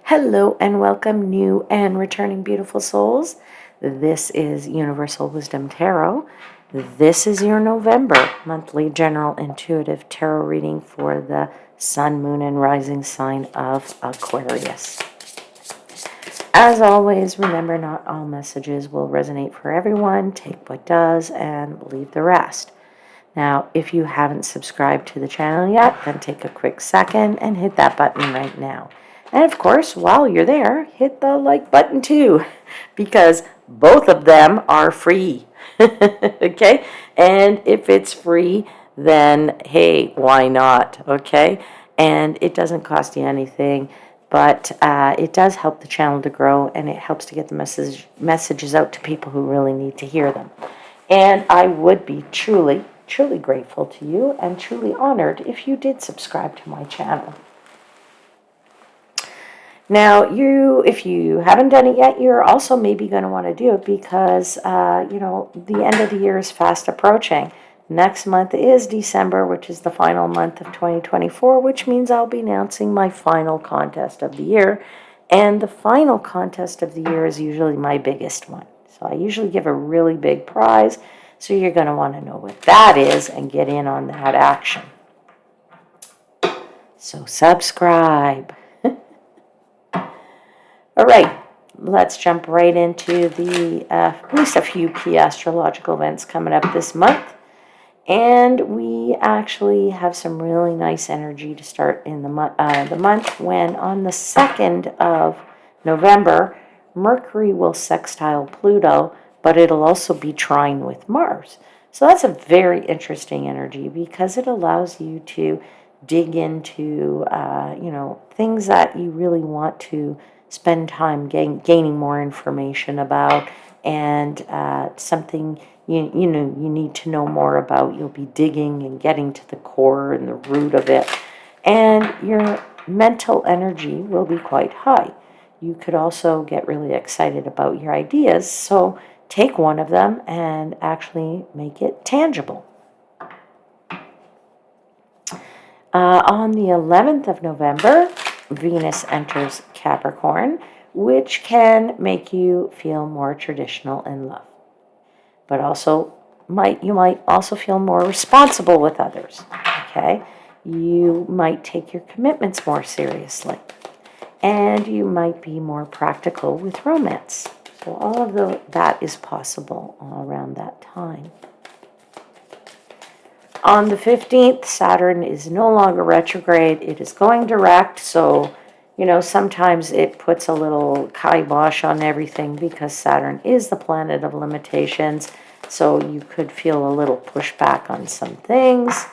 Hello and welcome, new and returning beautiful souls. This is Universal Wisdom Tarot. This is your November monthly general intuitive tarot reading for the sun, moon, and rising sign of Aquarius. As always, remember not all messages will resonate for everyone. Take what does and leave the rest. Now, if you haven't subscribed to the channel yet, then take a quick second and hit that button right now. And of course, while you're there, hit the like button too, because both of them are free. Okay? And if it's free, then hey, why not? Okay? And it doesn't cost you anything, but it does help the channel to grow, and it helps to get the messages out to people who really need to hear them. And I would be truly grateful to you and truly honored if you did subscribe to my channel. Now, if you haven't done it yet, you're also maybe going to want to do it because, the end of the year is fast approaching. Next month is December, which is the final month of 2024, which means I'll be announcing my final contest of the year. And the final contest of the year is usually my biggest one. So I usually give a really big prize. So you're going to want to know what that is and get in on that action. So subscribe. All right, let's jump right into the at least a few key astrological events coming up this month. And we actually have some really nice energy to start in the month when on the 2nd of November, Mercury will sextile Pluto, but it'll also be trine with Mars. So that's a very interesting energy because it allows you to dig into, things that you really want to spend time gaining more information about, and something you need to know more about. You'll be digging and getting to the core and the root of it, and your mental energy will be quite high. You could also get really excited about your ideas, so take one of them and actually make it tangible. On the 11th of November, Venus enters Capricorn, which can make you feel more traditional in love. But also, you might also feel more responsible with others, okay? You might take your commitments more seriously. And you might be more practical with romance. So all of that is possible around that time. On the 15th, Saturn is no longer retrograde. It is going direct, so, sometimes it puts a little kibosh on everything because Saturn is the planet of limitations, so you could feel a little pushback on some things.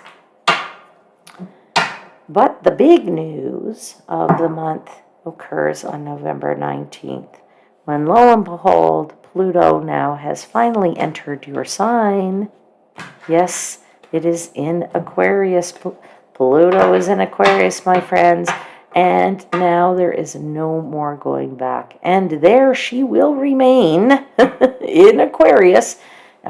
But the big news of the month occurs on November 19th, when lo and behold, Pluto now has finally entered your sign. Yes, it is in Aquarius. Pluto is in Aquarius, my friends. And now there is no more going back. And there she will remain in Aquarius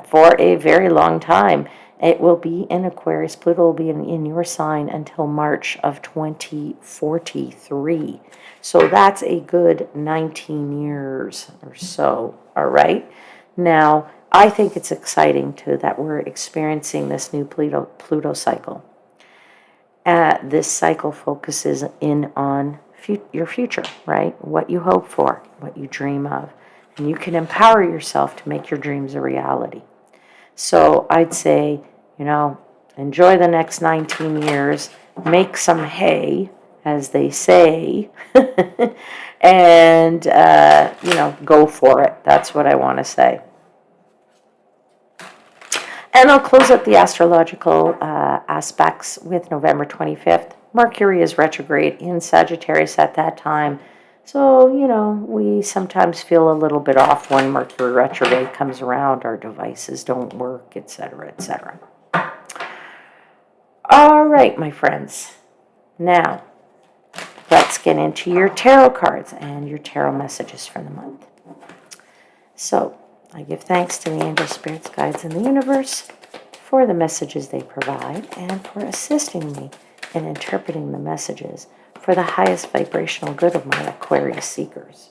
for a very long time. It will be in Aquarius. Pluto will be in your sign until March of 2043. So that's a good 19 years or so. All right. Now, I think it's exciting, too, that we're experiencing this new Pluto cycle. This cycle focuses in on your future, right? What you hope for, what you dream of. And you can empower yourself to make your dreams a reality. So I'd say, enjoy the next 19 years, make some hay, as they say, and, go for it. That's what I want to say. And I'll close out the astrological aspects with November 25th. Mercury is retrograde in Sagittarius at that time. So, we sometimes feel a little bit off when Mercury retrograde comes around. Our devices don't work, etc., etc. All right, my friends. Now, let's get into your tarot cards and your tarot messages for the month. So, I give thanks to the angels, spirits, guides, and the universe for the messages they provide and for assisting me and interpreting the messages for the highest vibrational good of my Aquarius seekers.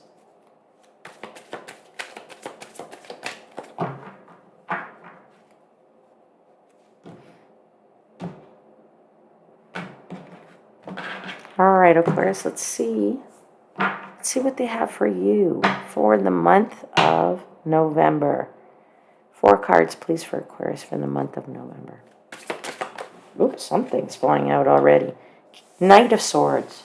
All right, Aquarius, let's see. Let's see what they have for you for the month of November. 4 cards, please, for Aquarius for the month of November. Oops, something's flying out already. Knight of Swords.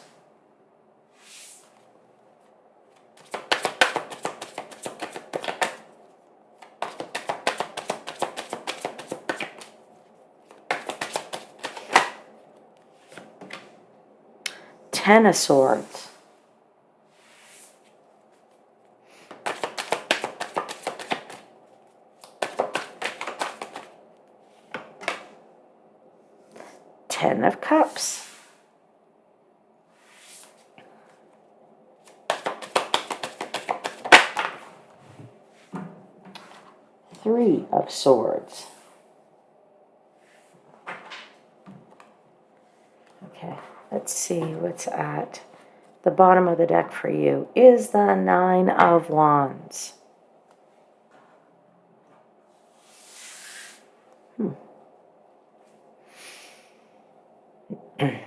Ten of Swords. Ten of Cups. Three of Swords. Okay, let's see what's at the bottom of the deck for you. Is the Nine of Wands.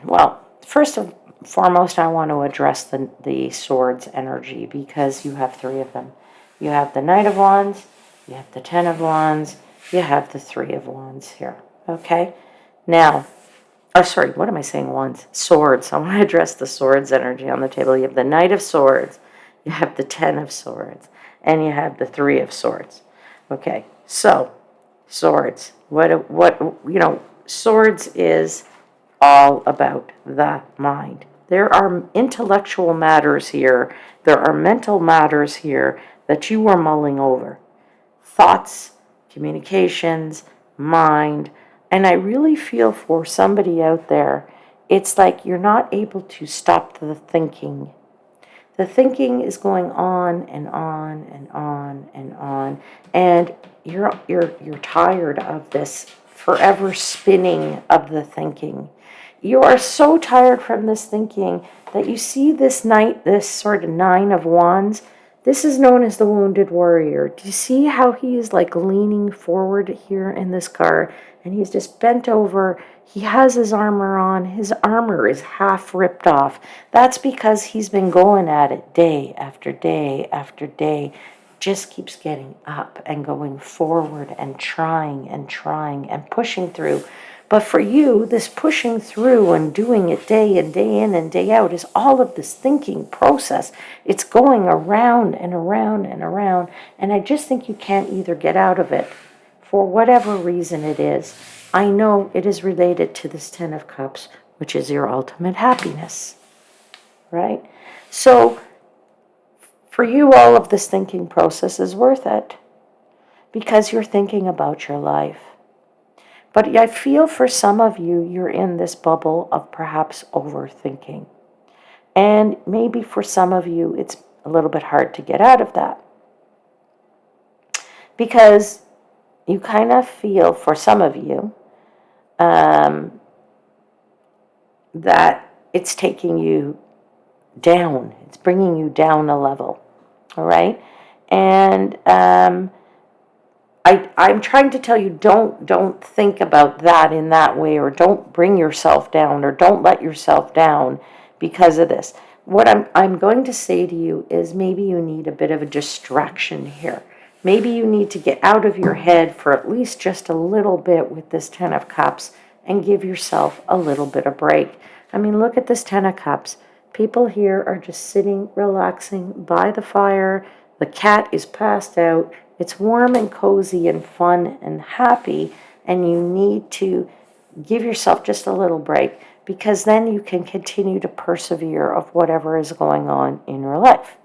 Well, first and foremost, I want to address the Swords energy because you have 3 of them. You have the Knight of Wands, you have the 10 of Wands, you have the 3 of Wands here. Okay? Now, sorry, what am I saying? Wands? Swords. I want to address the Swords energy on the table. You have the Knight of Swords, you have the 10 of Swords, and you have the 3 of Swords. Okay, so, Swords. Swords is all about the mind. There are intellectual matters here. There are mental matters here that you are mulling over. Thoughts, communications, mind. And I really feel for somebody out there, it's like you're not able to stop the thinking. The thinking is going on and on and on and on. And you're tired of this forever spinning of the thinking. You are so tired from this thinking that you see this knight, this sort of 9 of Wands. This is known as the Wounded Warrior. Do you see how he is like leaning forward here in this card? And he's just bent over. He has his armor on. His armor is half ripped off. That's because he's been going at it day after day after day. Just keeps getting up and going forward and trying and pushing through. But for you, this pushing through and doing it day in and day out is all of this thinking process. It's going around and around and around. And I just think you can't either get out of it for whatever reason it is. I know it is related to this 10 of Cups, which is your ultimate happiness, right? So for you, all of this thinking process is worth it because you're thinking about your life. But I feel for some of you, you're in this bubble of perhaps overthinking. And maybe for some of you, it's a little bit hard to get out of that. Because you kind of feel, for some of you, that it's taking you down. It's bringing you down a level. All right? And I'm trying to tell you, don't think about that in that way, or don't bring yourself down, or don't let yourself down because of this. What I'm going to say to you is maybe you need a bit of a distraction here. Maybe you need to get out of your head for at least just a little bit with this 10 of Cups and give yourself a little bit of break. I mean, look at this 10 of Cups. People here are just sitting, relaxing by the fire. The cat is passed out. It's warm and cozy and fun and happy, and you need to give yourself just a little break because then you can continue to persevere of whatever is going on in your life.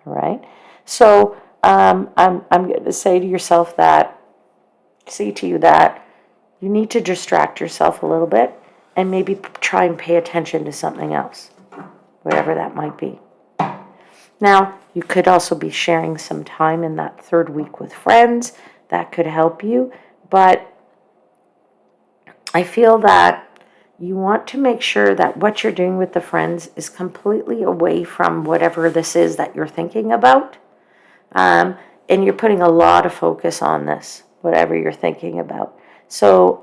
All right? So I'm going to say to you that you need to distract yourself a little bit and maybe try and pay attention to something else, whatever that might be. Now, you could also be sharing some time in that 3rd week with friends. That could help you. But I feel that you want to make sure that what you're doing with the friends is completely away from whatever this is that you're thinking about. And you're putting a lot of focus on this, whatever you're thinking about. So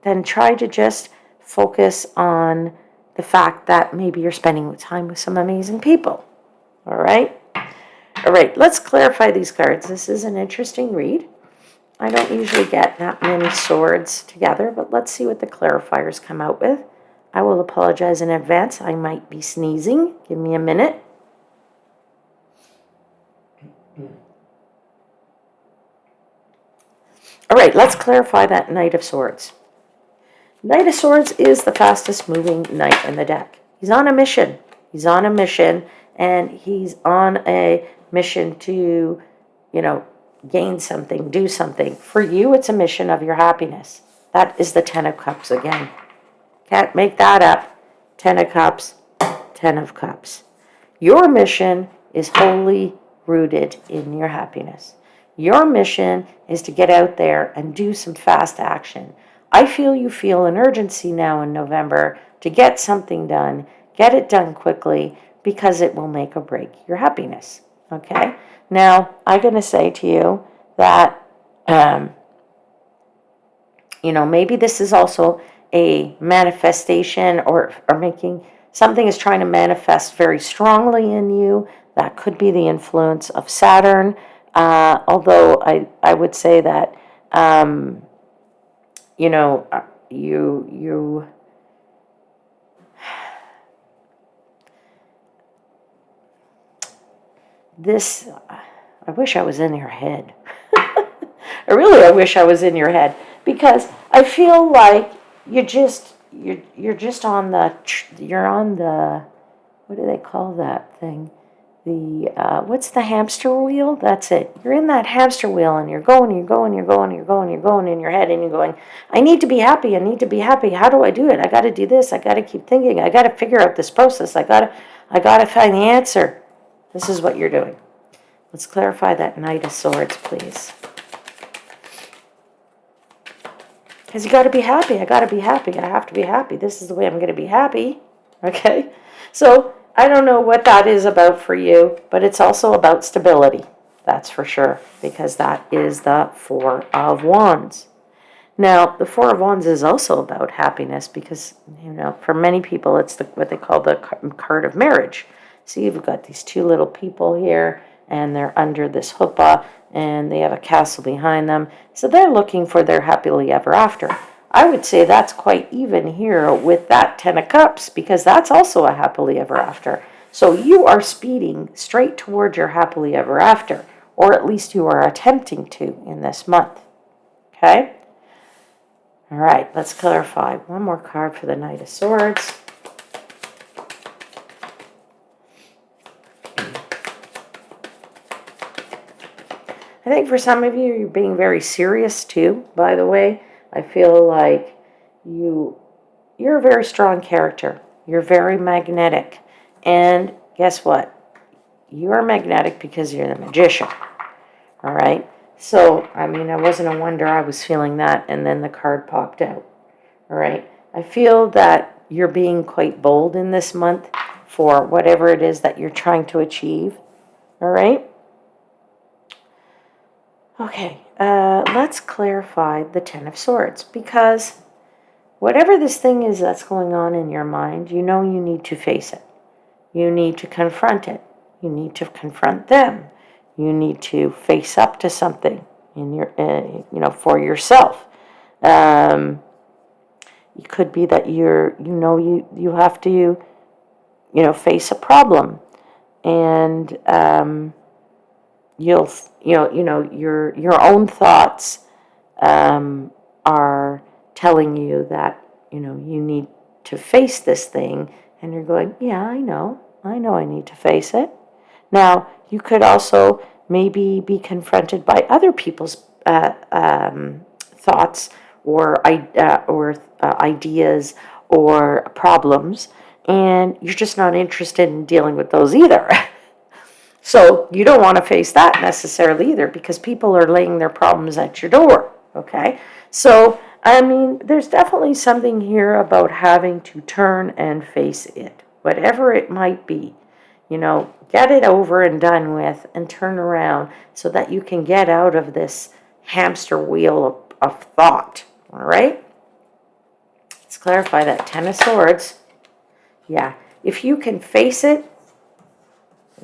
then try to just focus on the fact that maybe you're spending time with some amazing people. All right? All right, let's clarify these cards. This is an interesting read. I don't usually get that many swords together, but let's see what the clarifiers come out with. I will apologize in advance. I might be sneezing. Give me a minute. All right, let's clarify that Knight of Swords. Knight of Swords is the fastest moving knight in the deck. He's on a mission. He's on a mission, and he's on a mission to, gain something, do something. For you, it's a mission of your happiness. That is the Ten of Cups again. Can't make that up. Ten of Cups, Ten of Cups. Your mission is wholly rooted in your happiness. Your mission is to get out there and do some fast action. I feel you feel an urgency now in November to get something done, get it done quickly, because it will make or break your happiness. Okay? Now, I'm going to say to you that, maybe this is also a manifestation or making something is trying to manifest very strongly in you. That could be the influence of Saturn. Although I would say that, this, I wish I was in your head. I wish I was in your head, because I feel like you're just on the, what do they call that thing? What's the hamster wheel? That's it. You're in that hamster wheel, and you're going in your head, and you're going, I need to be happy. I need to be happy. How do I do it? I got to do this. I got to keep thinking. I got to figure out this process. I got to find the answer. This is what you're doing. Let's clarify that Knight of Swords, please. Because you got to be happy. I got to be happy. I have to be happy. This is the way I'm going to be happy. Okay? So I don't know what that is about for you, but it's also about stability. That's for sure, because that is the Four of Wands. Now, the Four of Wands is also about happiness, because, for many people, it's what they call the card of marriage. See, you've got these two little people here, and they're under this chuppah, and they have a castle behind them. So they're looking for their happily ever after. I would say that's quite even here with that Ten of Cups, because that's also a happily ever after. So you are speeding straight toward your happily ever after, or at least you are attempting to in this month. Okay? All right, let's clarify. One more card for the Knight of Swords. I think for some of you, you're being very serious too, by the way. I feel like you're a very strong character. You're very magnetic. And guess what? You are magnetic because you're the magician. All right? So, I wasn't a wonder I was feeling that, and then the card popped out. All right? I feel that you're being quite bold in this month for whatever it is that you're trying to achieve. All right? Okay, let's clarify the Ten of Swords, because whatever this thing is that's going on in your mind, you need to face it. You need to confront it. You need to confront them. You need to face up to something in your, for yourself. It could be that you have to, face a problem, and your own thoughts are telling you that you need to face this thing, and you're going, yeah, I know I need to face it. Now, you could also maybe be confronted by other people's thoughts or ideas or problems, and you're just not interested in dealing with those either. So you don't want to face that necessarily either, because people are laying their problems at your door, okay? So I mean, there's definitely something here about having to turn and face it, whatever it might be. Get it over and done with and turn around so that you can get out of this hamster wheel of thought, all right? Let's clarify that Ten of Swords. Yeah, if you can face it,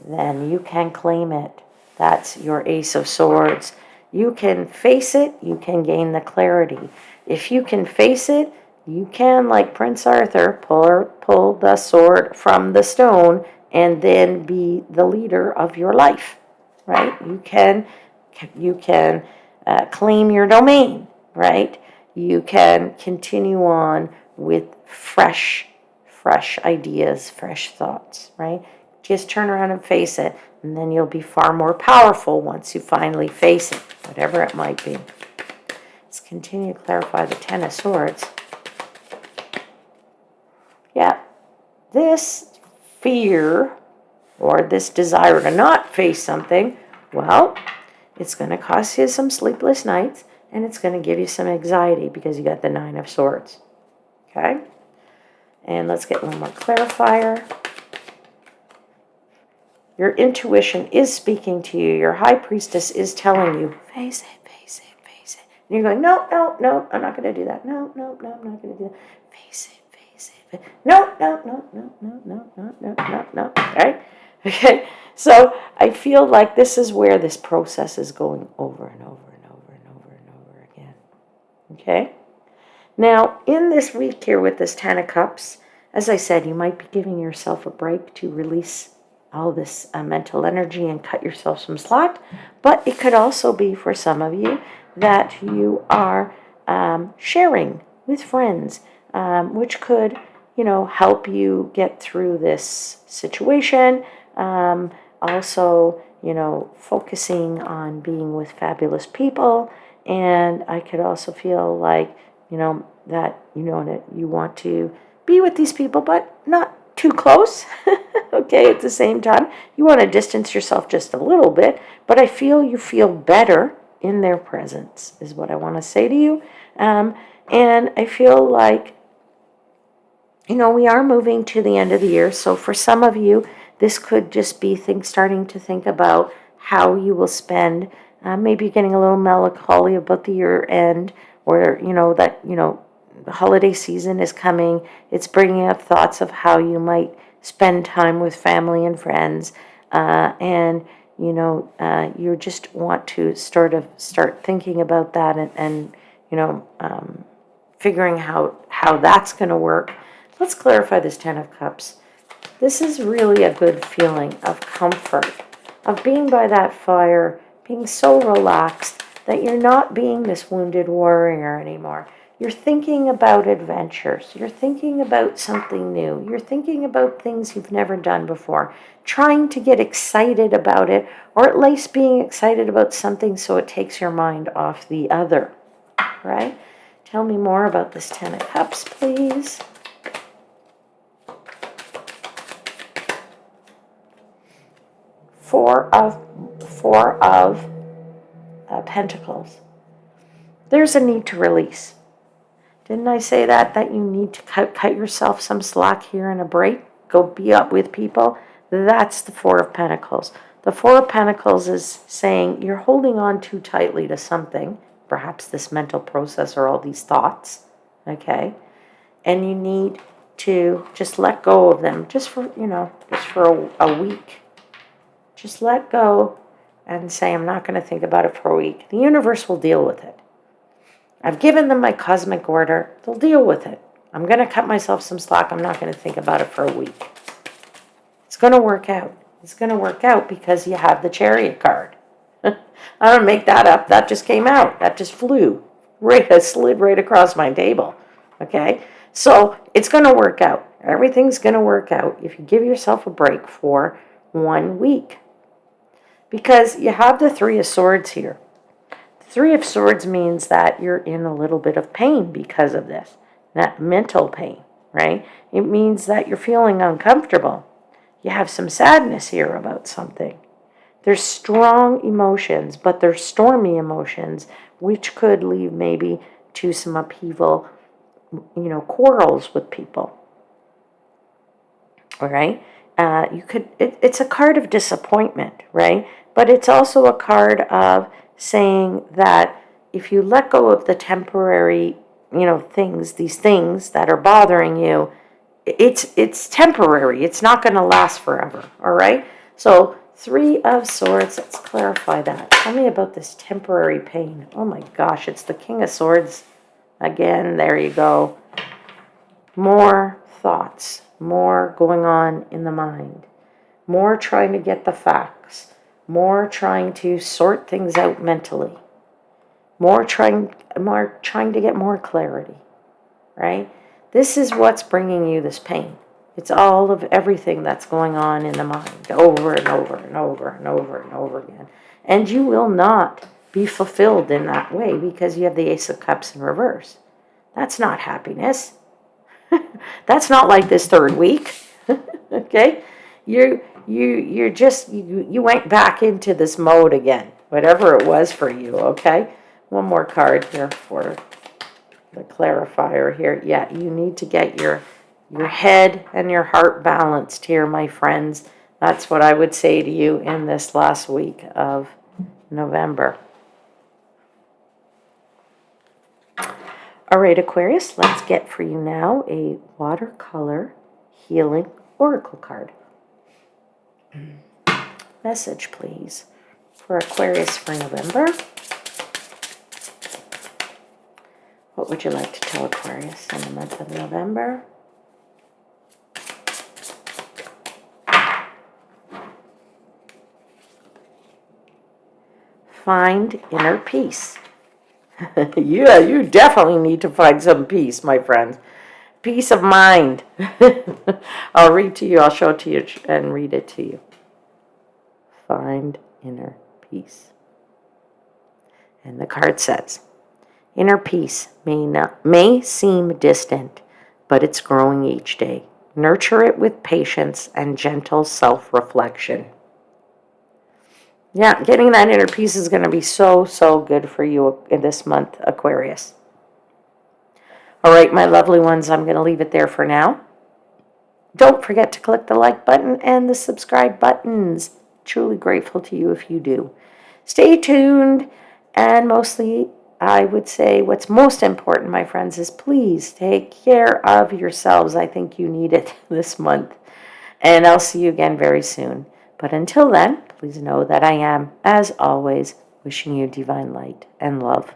then you can claim it. That's your Ace of Swords. You can face it, you can gain the clarity. If you can face it, you can, like Prince Arthur, pull the sword from the stone and then be the leader of your life, right? You can claim your domain, right? You can continue on with fresh ideas, fresh thoughts, right? Just turn around and face it, and then you'll be far more powerful once you finally face it, whatever it might be. Let's continue to clarify the Ten of Swords. Yeah, this fear or this desire to not face something, well, it's going to cost you some sleepless nights, and it's going to give you some anxiety because you got the Nine of Swords. Okay? And let's get one more clarifier. Your intuition is speaking to you. Your high priestess is telling you, face it, face it, face it. And you're going, no, no, no, I'm not going to do that. No, no, no, I'm not going to do that. Face it, face it. No, no, no, no, no, no, no, no, no, no. Right? Okay. So I feel like this is where this process is going over and over and over and over and over again. Okay. Now, in this week here with this Ten of Cups, as I said, you might be giving yourself a break to release all this mental energy and cut yourself some slack. But it could also be for some of you that you are sharing with friends, which could, help you get through this situation. Also, focusing on being with fabulous people. And I could also feel like, that you want to be with these people, but not too close. Okay, at the same time, you want to distance yourself just a little bit, but I feel you feel better in their presence, is what I want to say to you. And I feel like, we are moving to the end of the year, so for some of you, this could just be starting to think about how you will spend. Maybe getting a little melancholy about the year end, or the holiday season is coming. It's bringing up thoughts of how you might spend time with family and friends, and you just want to start thinking about that, and figuring how that's going to work. Let's clarify this Ten of Cups. This is really a good feeling of comfort, of being by that fire, being so relaxed that you're not being this wounded warrior anymore. You're thinking about adventures. You're thinking about something new. You're thinking about things you've never done before, trying to get excited about it, or at least being excited about something so it takes your mind off the other, right? Tell me more about this Ten of Cups, please. Four of Pentacles. There's a need to release. Didn't I say that you need to cut yourself some slack here and a break? Go be up with people? That's the Four of Pentacles. The Four of Pentacles is saying you're holding on too tightly to something, perhaps this mental process or all these thoughts, okay? And you need to just let go of them, just for a week. Just let go and say, I'm not going to think about it for a week. The universe will deal with it. I've given them my cosmic order. They'll deal with it. I'm going to cut myself some slack. I'm not going to think about it for a week. It's going to work out. It's going to work out because you have the Chariot card. I don't make that up. That just came out. That just flew. Slid right across my table. Okay? So it's going to work out. Everything's going to work out if you give yourself a break for 1 week. Because you have the Three of Swords here. The Three of Swords means that you're in a little bit of pain because of this. That mental pain, right? It means that you're feeling uncomfortable. You have some sadness here about something. There's strong emotions, but they're stormy emotions, which could leave maybe to some upheaval, quarrels with people. All right. It's a card of disappointment, right? But it's also a card of saying that if you let go of the temporary, these things that are bothering you, it's temporary. It's not going to last forever. All right. So 3 of Swords. Let's clarify that. Tell me about this temporary pain. Oh my gosh, it's the King of Swords again. There you go. More thoughts, more going on in the mind, more trying to get the facts, more trying to sort things out mentally, more trying to get more clarity, right? This is what's bringing you this pain. It's all of everything that's going on in the mind over and over and over and over and over again. And you will not be fulfilled in that way because you have the Ace of Cups in reverse. That's not happiness. That's not like this 3rd week. Okay? You went back into this mode again, whatever it was for you, okay? One more card here for the clarifier here. Yeah, you need to get your head and your heart balanced here, my friends. That's what I would say to you in this last week of November. All right, Aquarius, let's get for you now a watercolor healing oracle card. Message, please, for Aquarius for November. What would you like to tell Aquarius in the month of November? Find inner peace. Yeah, you definitely need to find some peace, my friends. Peace of mind. I'll read to you, I'll show it to you and read it to you. Find inner peace. And the card says, inner peace may seem distant, but it's growing each day. Nurture it with patience and gentle self-reflection. Yeah, getting that inner peace is going to be so, so good for you in this month, Aquarius. All right, my lovely ones, I'm going to leave it there for now. Don't forget to click the like button and the subscribe buttons. Truly grateful to you if you do. Stay tuned, and mostly, I would say what's most important, my friends, is please take care of yourselves. I think you need it this month. And I'll see you again very soon. But until then, please know that I am, as always, wishing you divine light and love.